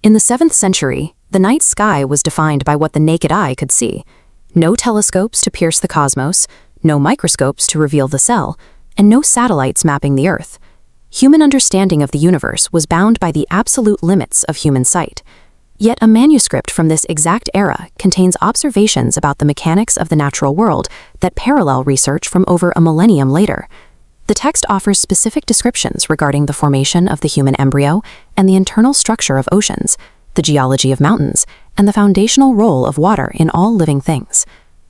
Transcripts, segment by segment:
In the 7th century, the night sky was defined by what the naked eye could see. No telescopes to pierce the cosmos, no microscopes to reveal the cell, and no satellites mapping the Earth. Human understanding of the universe was bound by the absolute limits of human sight. Yet a manuscript from this exact era contains observations about the mechanics of the natural world that parallel research from over a millennium later. The text offers specific descriptions regarding the formation of the human embryo and the internal structure of oceans, the geology of mountains, and the foundational role of water in all living things.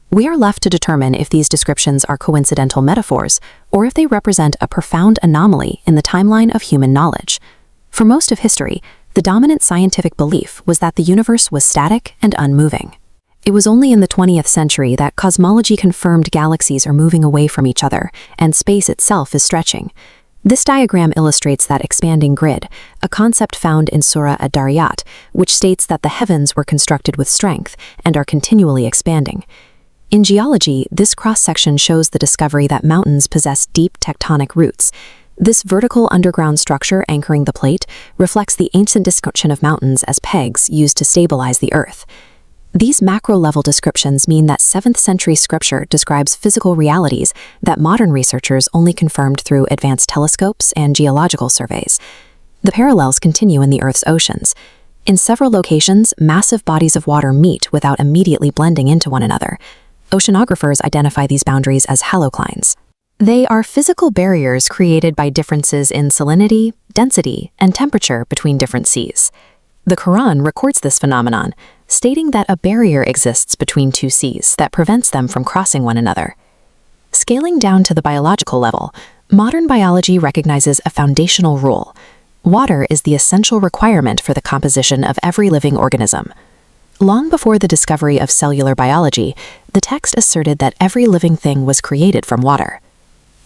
We are left to determine if these descriptions are coincidental metaphors or if they represent a profound anomaly in the timeline of human knowledge. For most of history, the dominant scientific belief was that the universe was static and unmoving. It was only in the 20th century that cosmology confirmed galaxies are moving away from each other and space itself is stretching. This diagram illustrates that expanding grid, a concept found in Surah Ad-Dariyat, which states that the heavens were constructed with strength and are continually expanding. In geology, this cross-section shows the discovery that mountains possess deep tectonic roots. This vertical underground structure anchoring the plate reflects the ancient description of mountains as pegs used to stabilize the Earth. These macro-level descriptions mean that 7th century scripture describes physical realities that modern researchers only confirmed through advanced telescopes and geological surveys. The parallels continue in the Earth's oceans. In several locations, massive bodies of water meet without immediately blending into one another. Oceanographers identify these boundaries as haloclines. They are physical barriers created by differences in salinity, density, and temperature between different seas. The Quran records this phenomenon, stating that a barrier exists between two seas that prevents them from crossing one another. Scaling down to the biological level, modern biology recognizes a foundational rule. Water is the essential requirement for the composition of every living organism. Long before the discovery of cellular biology, the text asserted that every living thing was created from water.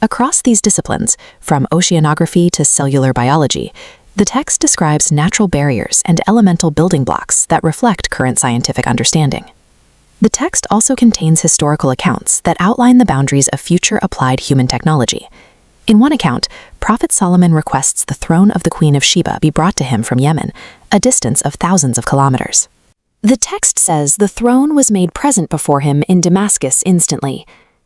Across these disciplines, from oceanography to cellular biology, the text describes natural barriers and elemental building blocks that reflect current scientific understanding. The text also contains historical accounts that outline the boundaries of future applied human technology. In one account, Prophet Solomon requests the throne of the Queen of Sheba be brought to him from Yemen, a distance of thousands of kilometers. The text says the throne was made present before him in Damascus instantly.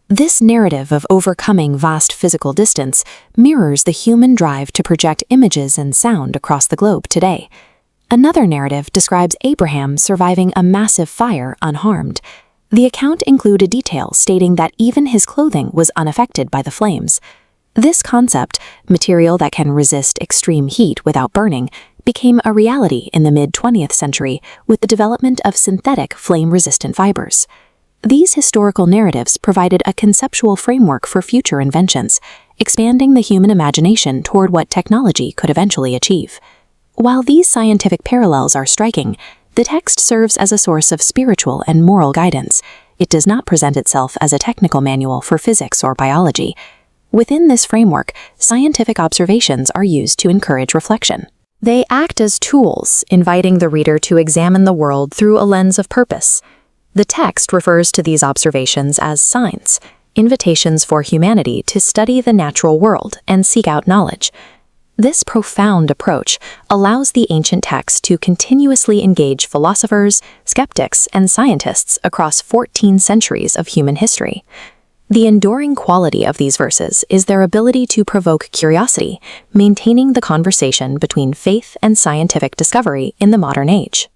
This narrative of overcoming vast physical distance mirrors the human drive to project images and sound across the globe today. Another narrative describes Abraham surviving a massive fire unharmed. The account included details stating that even his clothing was unaffected by the flames. This concept, material that can resist extreme heat without burning, became a reality in the mid-20th century with the development of synthetic flame-resistant fibers. These historical narratives provided a conceptual framework for future inventions, expanding the human imagination toward what technology could eventually achieve. While these scientific parallels are striking, the text serves as a source of spiritual and moral guidance. It does not present itself as a technical manual for physics or biology. Within this framework, scientific observations are used to encourage reflection. They act as tools, inviting the reader to examine the world through a lens of purpose. The text refers to these observations as signs, invitations for humanity to study the natural world and seek out knowledge. This profound approach allows the ancient text to continuously engage philosophers, skeptics, and scientists across 14 centuries of human history. The enduring quality of these verses is their ability to provoke curiosity, maintaining the conversation between faith and scientific discovery in the modern age.